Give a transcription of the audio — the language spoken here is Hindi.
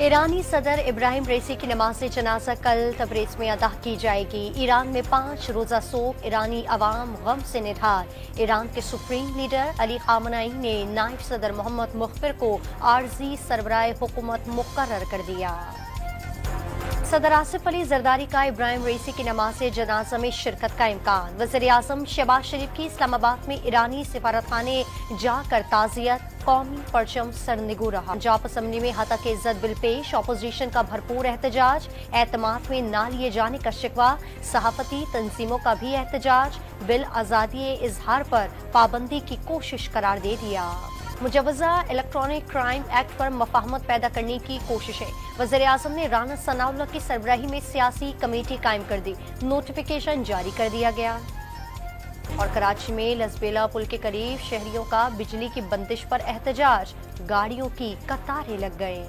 ईरानी सदर इब्राहिम रईसी की नमाज जनाजा कल तबरेज़ में अदा की जाएगी। ईरान में 5 रोज़ा सोग, ईरानी अवाम गम से निढार। ईरान के सुप्रीम लीडर अली खामनेई ने नायब सदर मोहम्मद मुख्बिर को आर्जी सरबराह हुकूमत मुकर्रर कर दिया। सदर आसिफ अली जरदारी का इब्राहिम रईसी की नमाज जनाजा में शिरकत का इम्कान। वज़ीर-ए-आज़म शहबाज शरीफ की इस्लामाबाद में ईरानी सिफारतखाने जाकर ताज़ियत, कौमी परचम सरनिगू रहा। पंजाब असम्बली में हतक इज्जत बिल पेश, अपोजिशन का भरपूर एहतजाज, एतमाद में ना लिए जाने का शिकवा, सहाफती तंजीमों का भी एहतजाज, बिल आज़ादी इजहार पर पाबंदी की कोशिश करार दे दिया। मुजवजा इलेक्ट्रॉनिक क्राइम एक्ट पर मफाहमत पैदा करने की कोशिशें। वज़ीर-ए-आज़म ने राना सनाउल्लाह की सरबराही में सियासी कमेटी कायम कर दी, नोटिफिकेशन जारी कर दिया गया। और कराची में लसबेला पुल के करीब शहरियों का बिजली की बंदिश पर एहतजाज, गाड़ियों की कतारें लग गए।